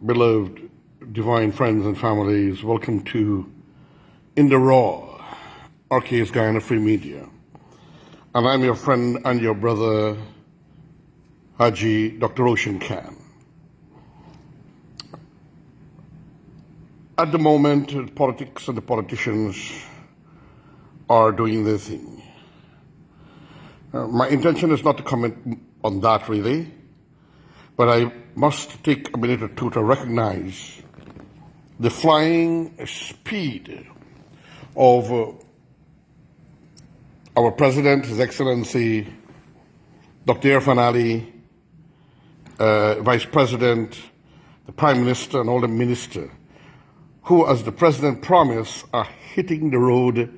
beloved divine friends and families, welcome to In the Raw, RKs Guyana Free Media. And I'm your friend and your brother, Haji Dr. Roshan Khan. At the moment, politics and the politicians are doing their thing. My intention is not to comment on that really, but I must take a minute or two to recognize the flying speed of our President, His Excellency, Dr. Irfan Ali, Vice President, the Prime Minister, and all the ministers, who, as the President promised, are hitting the road,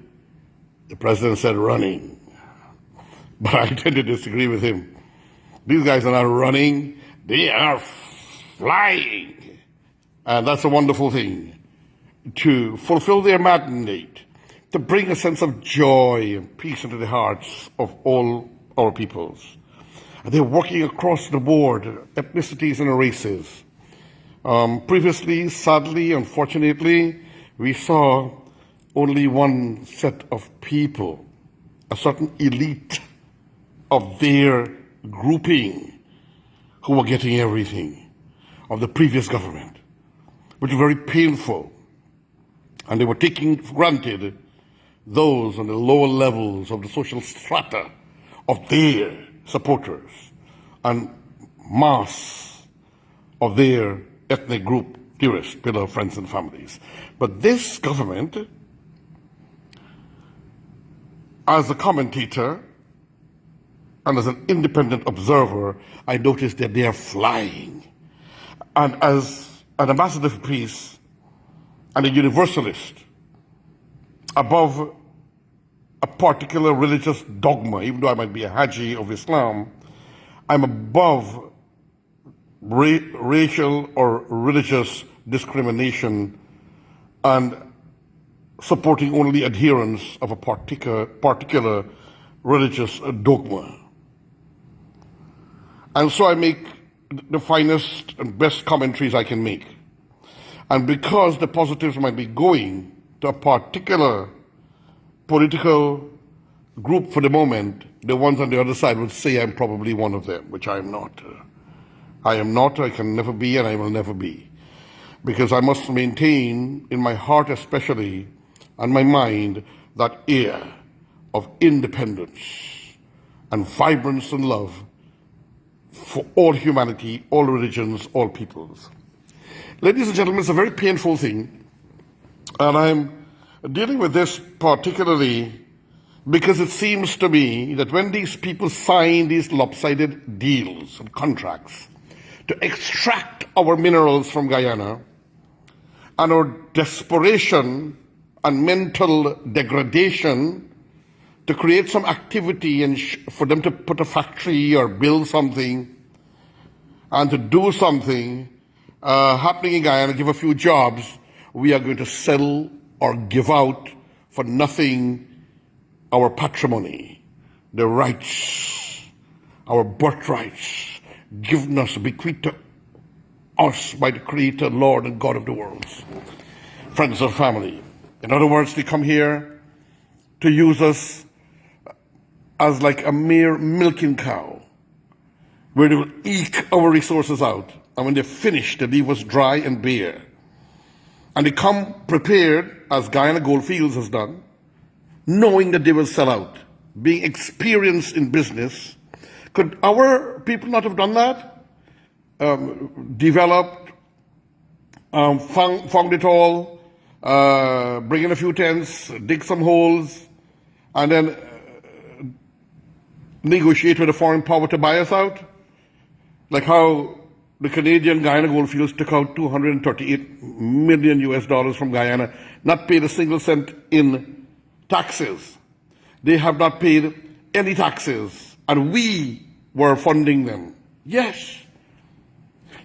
the President said, running. But I tend to disagree with him. These guys are not running, they are flying. And that's a wonderful thing, to fulfill their mandate, to bring a sense of joy and peace into the hearts of all our peoples. And they're working across the board, ethnicities and races. Previously, sadly, unfortunately, we saw only one set of people, a certain elite of their grouping, who were getting everything of the previous government, which was very painful. And they were taking for granted those on the lower levels of the social strata of their supporters and mass of their ethnic group, dearest, beloved friends and families. But this government, as a commentator and as an independent observer, I noticed that they are flying. And as an ambassador for peace and a universalist, above a particular religious dogma, even though I might be a Haji of Islam, I'm above racial or religious discrimination and supporting only adherence of a particular religious dogma. And so I make the finest and best commentaries I can make. And because the positives might be going to a particular political group for the moment, the ones on the other side would say I'm probably one of them, which I am not. I am not, I can never be, and I will never be. Because I must maintain, in my heart especially, and my mind, that air of independence and vibrance and love for all humanity, all religions, all peoples. Ladies and gentlemen, it's a very painful thing, and I'm dealing with this particularly because it seems to me that when these people sign these lopsided deals and contracts to extract our minerals from Guyana, and our desperation and mental degradation to create some activity and for them to put a factory or build something and to do something happening in Guyana, give a few jobs, we are going to sell or give out for nothing our patrimony, the rights, our birthrights, given us, bequeathed to us by the Creator, Lord and God of the worlds, friends and family. In other words, they come here to use us as like a mere milking cow, where they will eke our resources out, and when they're finished, they leave us dry and bare. And they come prepared, as Guyana Goldfields has done, knowing that they will sell out, being experienced in business. Could our people not have done that? Developed, found it all, bring in a few tents, dig some holes, and then negotiate with a foreign power to buy us out? Like how the Canadian Guyana Goldfields took out $238 million US from Guyana, not paid a single cent in taxes. They have not paid any taxes, and we were funding them. Yes.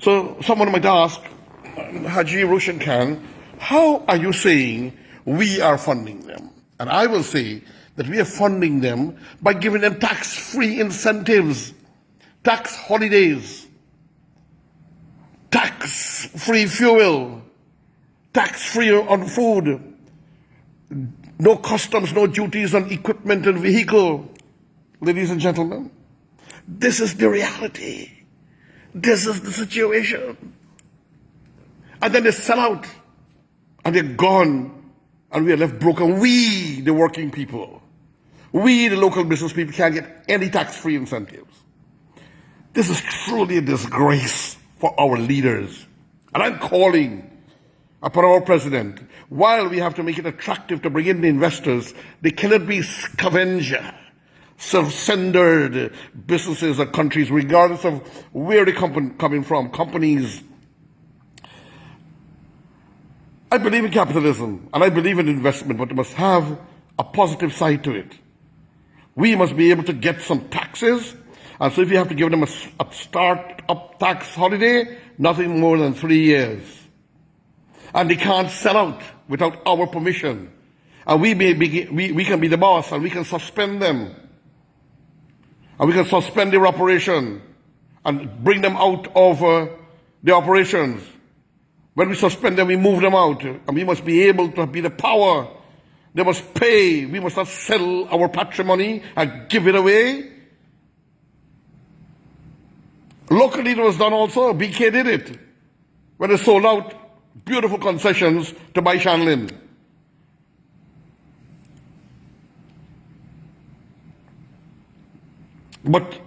So someone might ask, Haji Roshan Khan, how are you saying we are funding them? And I will say that we are funding them by giving them tax-free incentives, tax holidays, tax tax-free fuel, tax-free on food, no customs, no duties on equipment and vehicle. Ladies and gentlemen, this is the reality. This is the situation. And then they sell out, and they're gone, and we are left broken. We, the working people, we, the local business people, can't get any tax-free incentives. This is truly a disgrace for our leaders. And I'm calling upon our president, while we have to make it attractive to bring in the investors, they cannot be scavenger, self-centered businesses or countries, regardless of where they're coming from, companies. I believe in capitalism, and I believe in investment, but it must have a positive side to it. We must be able to get some taxes, and so if you have to give them a start-up tax holiday, nothing more than 3 years. And they can't sell out without our permission. And we can be the boss, and we can suspend them. And we can suspend their operation and bring them out of the operations. When we suspend them, we move them out. And we must be able to be the power. They must pay. We must not sell our patrimony and give it away. Locally, it was done also. BK did it. When they sold out beautiful concessions to buy Shanlin. But,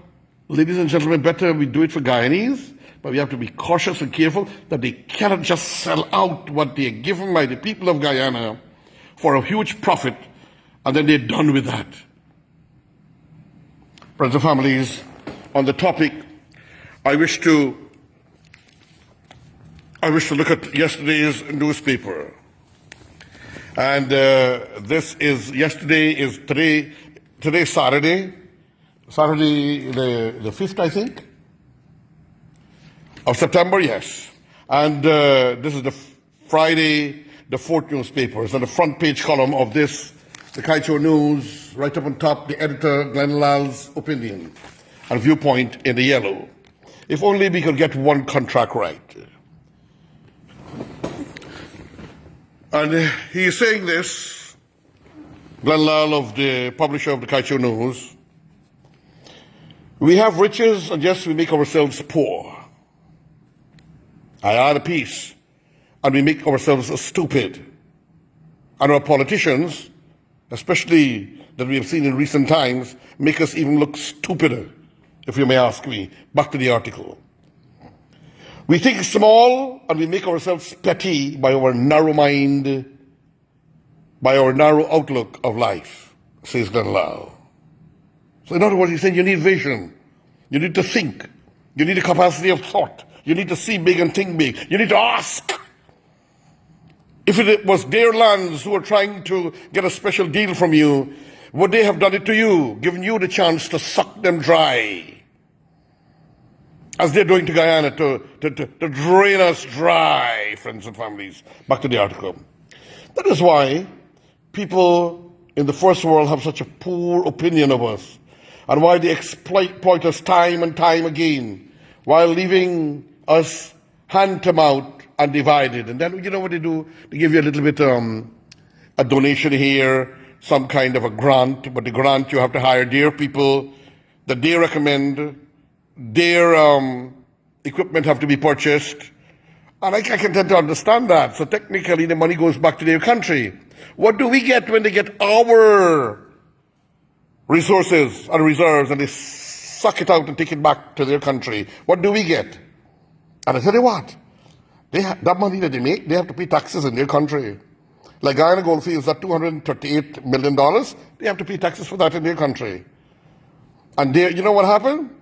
ladies and gentlemen, better we do it for Guyanese, but we have to be cautious and careful that they cannot just sell out what they are given by the people of Guyana for a huge profit, and then they're done with that. Friends and families, on the topic, I wish to look at yesterday's newspaper. And today's Saturday, the 5th, I think, of September, yes. And this is the Friday, the 4th newspaper. It's on the front page column of this, the Kaicho News, right up on top, the editor, Glenn Lal's opinion and viewpoint in the yellow. If only we could get one contract right. And he's saying this, Glenn Lal, of the publisher of the Kaicho News, we have riches and yes, we make ourselves poor. I add a piece, and we make ourselves stupid. And our politicians, especially that we have seen in recent times, make us even look stupider, if you may ask me. Back to the article. We think small and we make ourselves petty by our narrow mind, by our narrow outlook of life, says Glenn Lal. So in other words, he's saying you need vision. You need to think. You need a capacity of thought. You need to see big and think big. You need to ask. If it was their lands who were trying to get a special deal from you, would they have done it to you, given you the chance to suck them dry? As they're doing to Guyana, to drain us dry, friends and families. Back to the article. That is why people in the first world have such a poor opinion of us, and why they exploit us time and time again, while leaving us hand to mouth and divided. And then, you know what they do? They give you a little bit, a donation here, some kind of a grant, but the grant you have to hire their people that they recommend. Their equipment have to be purchased. And I can tend to understand that. So technically the money goes back to their country. What do we get when they get our resources and reserves and they suck it out and take it back to their country? What do we get? And I tell you what, that money that they make, they have to pay taxes in their country. Like Guyana Goldfields, that $238 million, they have to pay taxes for that in their country. And you know what happened?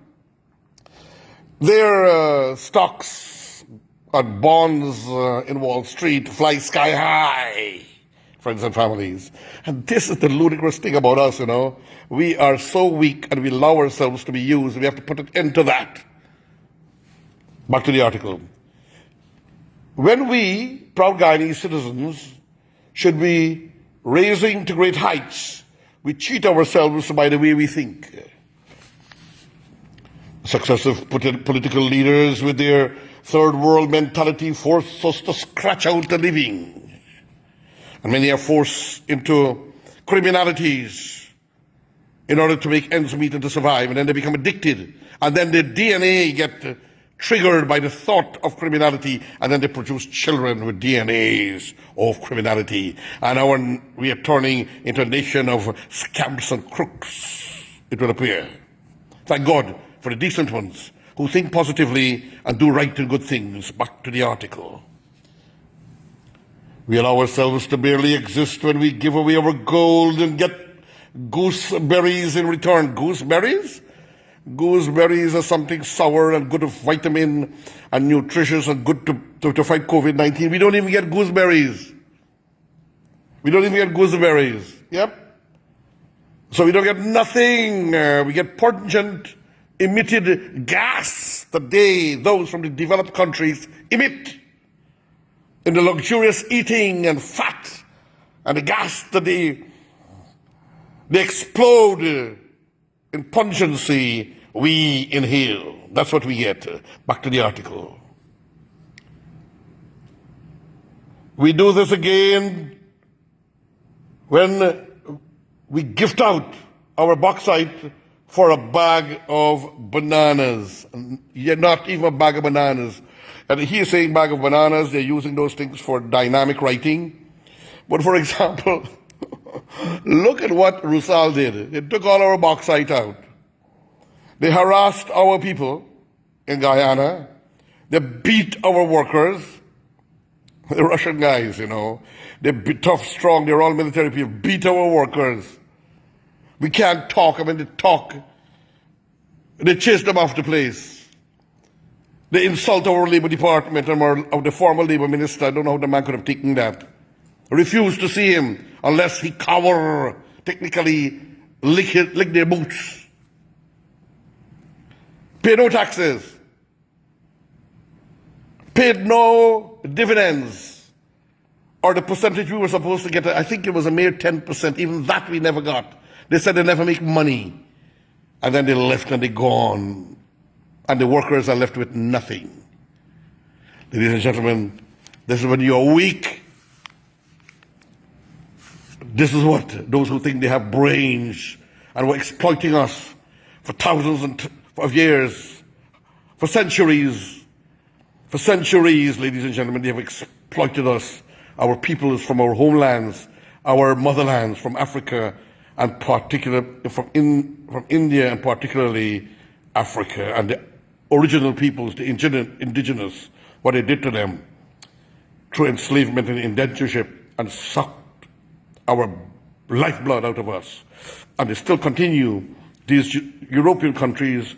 Their stocks and bonds in Wall Street fly sky high, friends and families. And this is the ludicrous thing about us, you know. We are so weak and we allow ourselves to be used. We have to put an end to that. Back to the article. When we, proud Guyanese citizens, should be raising to great heights, we cheat ourselves by the way we think. Successive political leaders with their third world mentality force us to scratch out a living. And many are forced into criminalities in order to make ends meet and to survive. And then they become addicted. And then their DNA get triggered by the thought of criminality. And then they produce children with DNAs of criminality. And we are turning into a nation of scamps and crooks, it will appear. Thank God for the decent ones who think positively and do right and good things. Back to the article. We allow ourselves to barely exist when we give away our gold and get gooseberries in return. Gooseberries? Gooseberries are something sour and good of vitamin and nutritious and good to fight COVID-19. We don't even get gooseberries. We don't even get gooseberries. Yep. So we don't get nothing. We get pungent emitted gas that those from the developed countries emit in the luxurious eating and fat and the gas that they explode in pungency, we inhale. That's what we get. Back to the article. We do this again when we gift out our bauxite for a bag of bananas. Not even a bag of bananas. And he is saying bag of bananas, they're using those things for dynamic writing. But for example, look at what RUSAL did. They took all our bauxite out. They harassed our people in Guyana. They beat our workers. The Russian guys, they're tough, strong, they're all military people, beat our workers. We can't talk. They talk. They chase them off the place. They insult our Labour Department and the former Labour Minister. I don't know how the man could have taken that. Refuse to see him unless he technically lick their boots. Pay no taxes. Paid no dividends. Or the percentage we were supposed to get, I think it was a mere 10%. Even that we never got. They said they never make money. And then they left and they're gone. And the workers are left with nothing. Ladies and gentlemen, this is when you're weak. This is what those who think they have brains and were exploiting us for thousands of years, for centuries, ladies and gentlemen, they have exploited us, our peoples from our homelands, our motherlands, from Africa, and from India, and particularly Africa, and the original peoples, the indigenous, what they did to them through enslavement and indentureship, and sucked our lifeblood out of us. And they still continue, these European countries,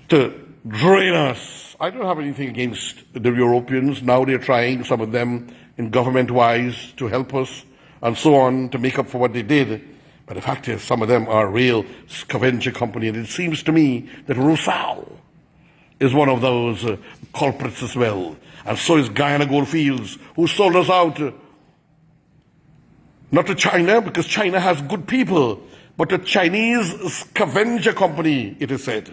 to drain us. I don't have anything against the Europeans. Now they're trying, some of them, in government-wise, to help us, and so on, to make up for what they did. But the fact is, some of them are real scavenger company, and it seems to me that RUSAL is one of those culprits as well. And so is Guyana Goldfields, who sold us out, not to China, because China has good people, but to Chinese scavenger company, it is said.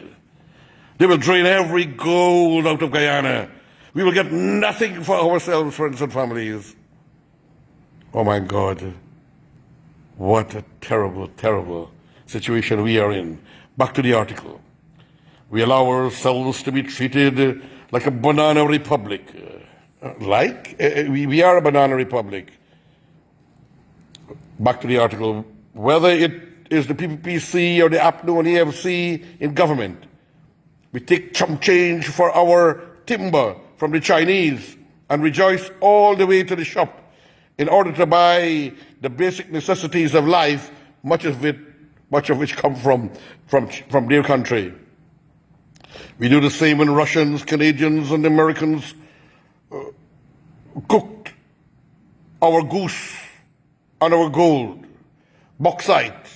They will drain every gold out of Guyana. We will get nothing for ourselves, friends and families. Oh my God. What a terrible, terrible situation we are in. Back to the article. We allow ourselves to be treated like a banana republic. We are a banana republic. Back to the article. Whether it is the PPPC or the APNU and EFC in government, we take chump change for our timber from the Chinese and rejoice all the way to the shop in order to buy the basic necessities of life, much of which come from their country. We do the same when Russians, Canadians, and Americans cooked our goose and our gold, bauxite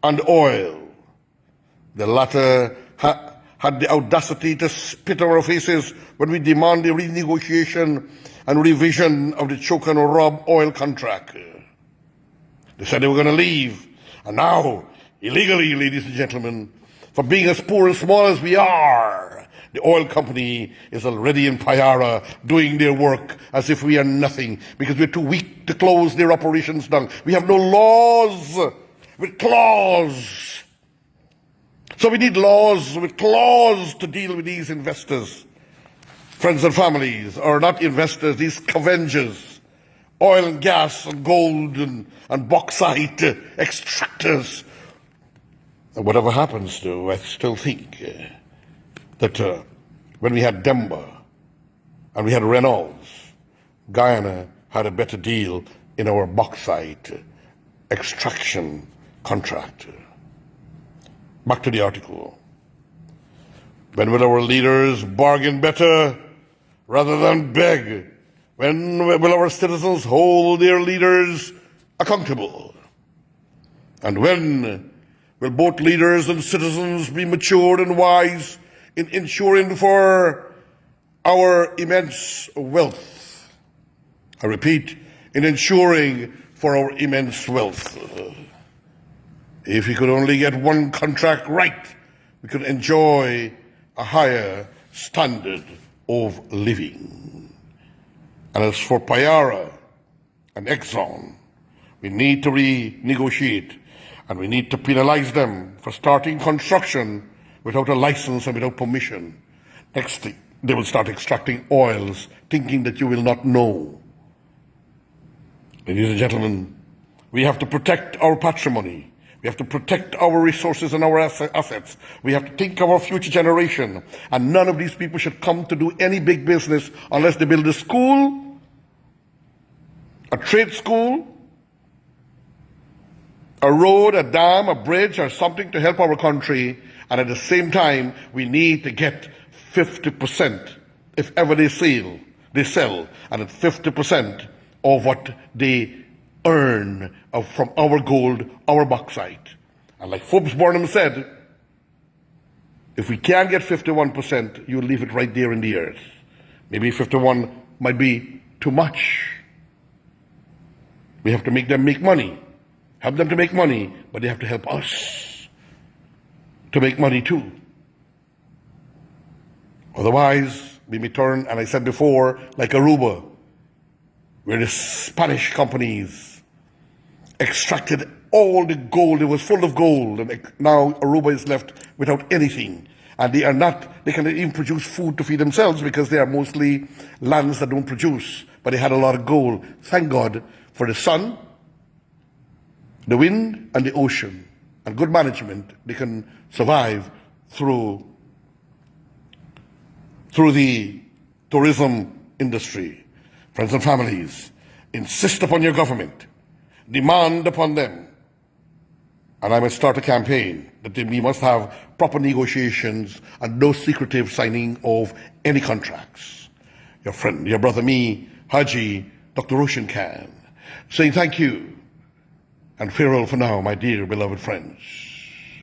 and oil. The latter had the audacity to spit on our faces when we demand a renegotiation and revision of the choke and rob oil contract. They said they were going to leave, and now, illegally, ladies and gentlemen, For being as poor and small as we are, the oil company is already in Payara doing their work as if we are nothing because we're too weak to close their operations down. We have no laws with claws. So we need laws with claws to deal with these investors, friends and families, or not investors, these scavengers, oil and gas and gold and bauxite extractors. And whatever happens to, I still think that when we had Demba and we had Reynolds, Guyana had a better deal in our bauxite extraction contract. Back to the article. When will our leaders bargain better rather than beg? When will our citizens hold their leaders accountable? And when will both leaders and citizens be matured and wise in ensuring for our immense wealth? I repeat, in ensuring for our immense wealth. If we could only get one contract right, we could enjoy a higher standard of living. And as for Payara and Exxon, we need to renegotiate and we need to penalize them for starting construction without a license and without permission. Next thing, they will start extracting oils thinking that you will not know. Ladies and gentlemen, we have to protect our patrimony. We have to protect our resources and our assets. We have to think of our future generation. And none of these people should come to do any big business unless they build a school, a trade school, a road, a dam, a bridge, or something to help our country. And at the same time, we need to get 50%, if ever they sell, and at 50% of what they earn from our gold, our bauxite. And like Forbes Burnham said, if we can't get 51%, you leave it right there in the earth. Maybe 51 might be too much. We have to make them make money, help them to make money, but they have to help us to make money too. Otherwise, we may turn, and I said before, like Aruba, where the Spanish companies extracted all the gold. It was full of gold, and now Aruba is left without anything. And they cannot even produce food to feed themselves because they are mostly lands that don't produce, but they had a lot of gold. Thank God for the sun, the wind, and the ocean. And good management, they can survive through the tourism industry. Friends and families, insist upon your government, demand upon them, and I must start a campaign that we must have proper negotiations and no secretive signing of any contracts. Your friend, your brother, me, Haji, Dr. Roshan Khan, saying thank you and farewell for now, my dear beloved friends.